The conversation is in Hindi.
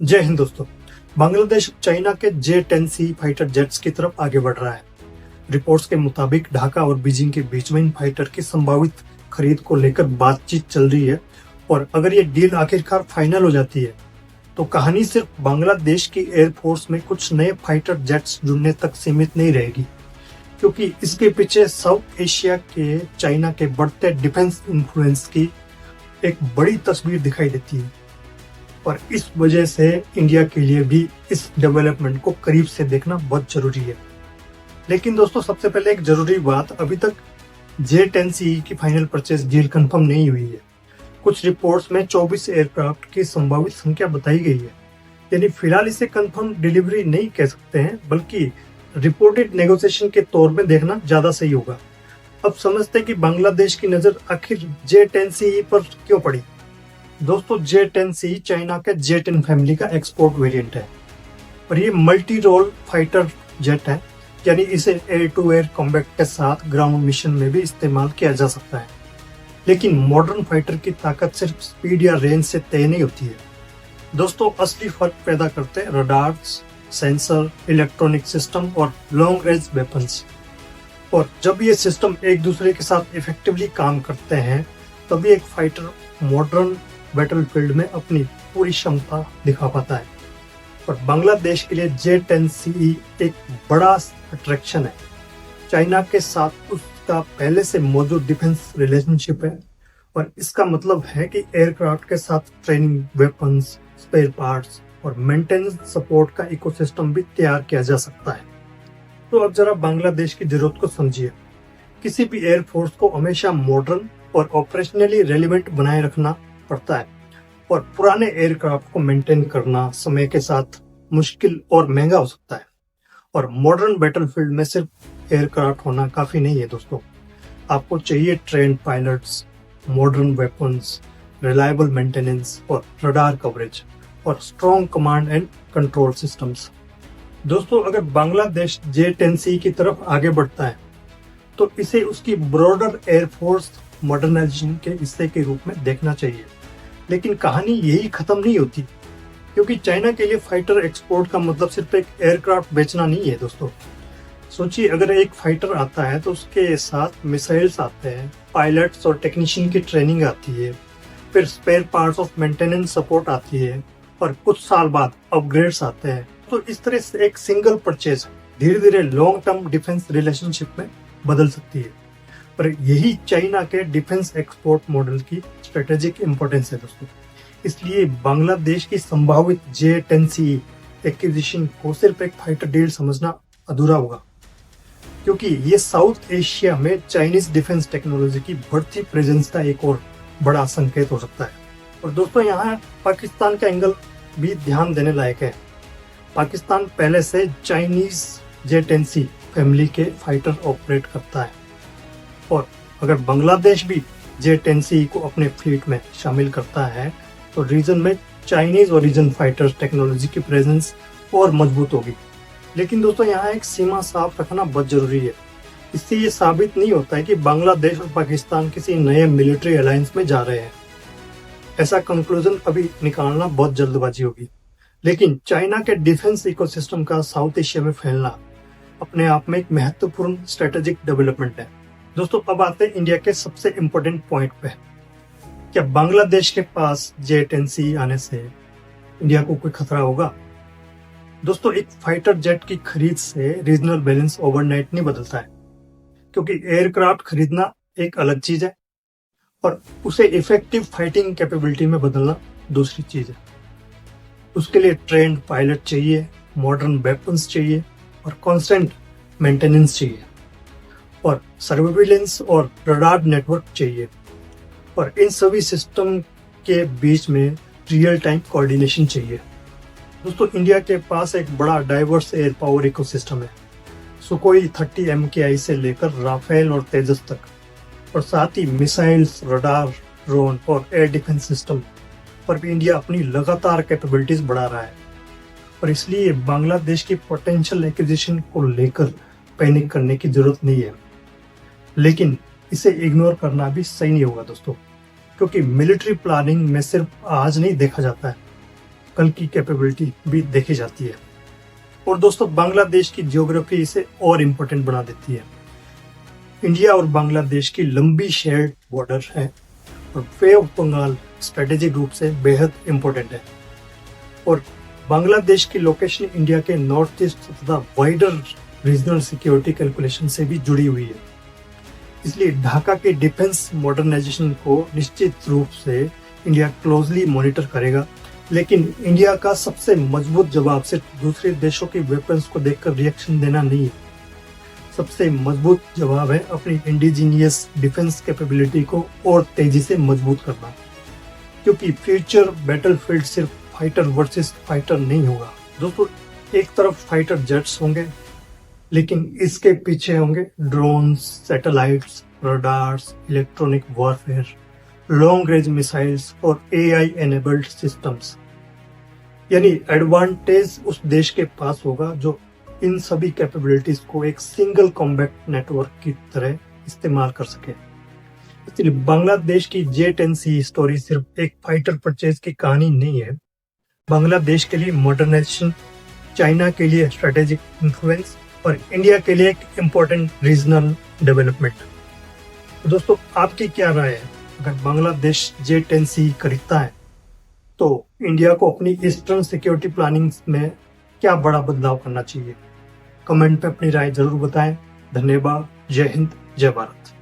जय हिंद दोस्तों। बांग्लादेश चाइना के J-10C फाइटर जेट्स की तरफ आगे बढ़ रहा है। रिपोर्ट्स के मुताबिक ढाका और बीजिंग के बीच में इन फाइटर की संभावित खरीद को लेकर बातचीत चल रही है और अगर ये डील आखिरकार फाइनल हो जाती है तो कहानी सिर्फ बांग्लादेश की एयरफोर्स में कुछ नए फाइटर जेट्स जुड़ने तक सीमित नहीं रहेगी, क्योंकि इसके पीछे साउथ एशिया के चाइना के बढ़ते डिफेंस इन्फ्लुएंस की एक बड़ी तस्वीर दिखाई देती है और इस वजह से इंडिया के लिए भी इस डेवलपमेंट को करीब से देखना बहुत जरूरी है। लेकिन दोस्तों, सबसे पहले एक जरूरी बात, अभी तक J-10C की फाइनल परचेज डील कंफर्म नहीं हुई है। कुछ रिपोर्ट्स में 24 एयरक्राफ्ट की संभावित संख्या बताई गई है, यानी फिलहाल इसे कंफर्म डिलीवरी नहीं कह सकते हैं, बल्कि रिपोर्टेड नेगोशिएशन के तौर में देखना ज्यादा सही होगा। अब समझते हैं कि बांग्लादेश की नजर आखिर J-10C पर क्यों पड़ी। दोस्तों, J-10C चाइना के J-10 फैमिली का एक्सपोर्ट वेरिएंट है और ये मल्टी रोल फाइटर जेट है, यानी इसे एयर टू एयर कॉम्बैट के साथ ग्राउंड मिशन में भी इस्तेमाल किया जा सकता है। लेकिन मॉडर्न फाइटर की ताकत सिर्फ स्पीड या रेंज से तय नहीं होती है दोस्तों, असली फर्क पैदा करते हैं रडार्स, सेंसर, इलेक्ट्रॉनिक सिस्टम और लॉन्ग रेंज वेपन्स। और जब ये सिस्टम एक दूसरे के साथ इफेक्टिवली काम करते हैं तभी एक फाइटर मॉडर्न बैटलफील्ड में अपनी पूरी क्षमता दिखा पाता है। और बांग्लादेश के लिए J-10C एक बड़ा अट्रैक्शन है। चाइना के साथ उसका पहले से मौजूद डिफेंस रिलेशनशिप है और इसका मतलब है कि एयरक्राफ्ट के साथ ट्रेनिंग, वेपन्स, स्पेयर पार्ट्स और मेंटेनेंस सपोर्ट का इकोसिस्टम भी तैयार किया जा सकता है। तो अब जरा बांग्लादेश की जरूरत को समझिए। किसी भी एयरफोर्स को हमेशा मॉडर्न और ऑपरेशनली रेलिवेंट बनाए रखना पड़ता है और पुराने एयरक्राफ्ट को मेंटेन करना समय के साथ मुश्किल और महंगा हो सकता है। और मॉडर्न बैटलफील्ड में सिर्फ एयरक्राफ्ट होना काफी नहीं है दोस्तों, आपको चाहिए trained pilots, modern weapons, reliable maintenance और रडार कवरेज और strong command and control systems. दोस्तों, अगर बांग्लादेश J-10C की तरफ आगे बढ़ता है तो इसे उसकी ब्रॉडर एयरफोर्स मॉडर्नाइजेशन के हिस्से के रूप में देखना चाहिए। लेकिन कहानी यही खत्म नहीं होती, क्योंकि चाइना के लिए फाइटर एक्सपोर्ट का मतलब सिर्फ एक एयरक्राफ्ट बेचना नहीं है दोस्तों। सोचिए, अगर एक फाइटर आता है तो उसके साथ मिसाइल्स आते हैं, पायलट्स और टेक्नीशियन की ट्रेनिंग आती है, फिर spare parts of maintenance support आती है और कुछ साल बाद अपग्रेड्स आते हैं। तो इस तरह से एक सिंगल परचेज धीरे धीरे लॉन्ग टर्म डिफेंस रिलेशनशिप में बदल सकती है। पर यही चाइना के डिफेंस एक्सपोर्ट मॉडल की स्ट्रेटेजिक इंपॉर्टेंस है दोस्तों। इसलिए बांग्लादेश की संभावित J-10C एक्विजिशन को सिर्फ एक फाइटर डील समझना अधूरा होगा, क्योंकि ये साउथ एशिया में चाइनीज डिफेंस टेक्नोलॉजी की बढ़ती प्रेजेंस का एक और बड़ा संकेत हो सकता है। और दोस्तों, यहाँ पाकिस्तान का एंगल भी ध्यान देने लायक है। पाकिस्तान पहले से चाइनीज J-10C फैमिली के फाइटर ऑपरेट करता है और अगर बांग्लादेश भी J-10C को अपने फ्लीट में शामिल करता है तो रीजन में चाइनीज ओरिजिन फाइटर टेक्नोलॉजी की प्रेजेंस और मजबूत होगी। लेकिन दोस्तों, यहाँ एक सीमा साफ रखना बहुत जरूरी है। इससे ये साबित नहीं होता है कि बांग्लादेश और पाकिस्तान किसी नए मिलिट्री अलायंस में जा रहे हैं। ऐसा कंक्लूजन अभी निकालना बहुत जल्दबाजी होगी। लेकिन चाइना के डिफेंस इकोसिस्टम का साउथ एशिया में फैलना अपने आप में एक महत्वपूर्ण स्ट्रेटेजिक डेवलपमेंट है। दोस्तों, अब आते हैं इंडिया के सबसे इम्पोर्टेंट पॉइंट पे। क्या बांग्लादेश के पास J-10C आने से इंडिया को कोई खतरा होगा? दोस्तों, एक फाइटर जेट की खरीद से रीजनल बैलेंस ओवरनाइट नहीं बदलता है, क्योंकि एयरक्राफ्ट खरीदना एक अलग चीज है और उसे इफेक्टिव फाइटिंग कैपेबिलिटी में बदलना दूसरी चीज है। उसके लिए ट्रेन्ड पायलट चाहिए, मॉडर्न वेपन्स चाहिए और कांस्टेंट मेंटेनेंस चाहिए और सर्विलेंस और रडार नेटवर्क चाहिए और इन सभी सिस्टम के बीच में रियल टाइम कोऑर्डिनेशन चाहिए। दोस्तों, इंडिया के पास एक बड़ा डाइवर्स एयर पावर इकोसिस्टम है, सुकोई 30 MKI से लेकर राफेल और तेजस तक, और साथ ही मिसाइल्स, रडार, ड्रोन और एयर डिफेंस सिस्टम पर भी इंडिया अपनी लगातार कैपेबिलिटीज बढ़ा रहा है। और इसलिए बांग्लादेश की पोटेंशियल एक्विजिशन को लेकर पैनिक करने की जरूरत नहीं है। लेकिन इसे इग्नोर करना भी सही नहीं होगा दोस्तों, क्योंकि मिलिट्री प्लानिंग में सिर्फ आज नहीं देखा जाता है, कल की कैपेबिलिटी भी देखी जाती है। और दोस्तों, बांग्लादेश की जियोग्राफी इसे और इम्पोर्टेंट बना देती है। इंडिया और बांग्लादेश की लंबी शेयर्ड बॉर्डर है और बे ऑफ बंगाल स्ट्रेटेजिक रूप से बेहद इम्पोर्टेंट है। और बांग्लादेश की लोकेशन इंडिया के नॉर्थ ईस्ट तथा वाइडर रीजनल सिक्योरिटी कैलकुलेशन से भी जुड़ी हुई है। इसलिए ढाका के डिफेंस मॉडर्नाइजेशन को निश्चित रूप से इंडिया क्लोजली मॉनिटर करेगा, लेकिन इंडिया का सबसे मजबूत जवाब सिर्फ दूसरे देशों के वेपन्स को देखकर रिएक्शन देना नहीं है। सबसे मजबूत जवाब है अपनी इंडिजीनियस डिफेंस कैपेबिलिटी को और तेजी से मजबूत करना, क्योंकि फ्यूचर बैटलफील्ड सिर्फ फाइटर वर्सेस फाइटर नहीं होगा। दोस्तों, एक तरफ फाइटर जेट्स होंगे, लेकिन इसके पीछे होंगे drones, satellites, radars, electronic warfare, long range missiles और एआई एनेबल्ड सिस्टम्स। यानी एडवांटेज उस देश के पास होगा जो इन सभी कैपेबिलिटीज को एक सिंगल कॉम्बैट नेटवर्क की तरह इस्तेमाल कर सके। इसलिए बांग्लादेश की J-10C स्टोरी सिर्फ एक फाइटर परचेज की कहानी नहीं है। बांग्लादेश के लिए मॉडर्नाइजेशन, चाइना के लिए स्ट्रेटेजिक इन्फ्लुएंस और इंडिया के लिए एक इम्पोर्टेंट रीजनल डेवलपमेंट। तो दोस्तों, आपकी क्या राय है? अगर बांग्लादेश J-10C खरीदता है तो इंडिया को अपनी ईस्टर्न सिक्योरिटी प्लानिंग में क्या बड़ा बदलाव करना चाहिए? कमेंट पे अपनी राय जरूर बताएं। धन्यवाद। जय हिंद, जय भारत।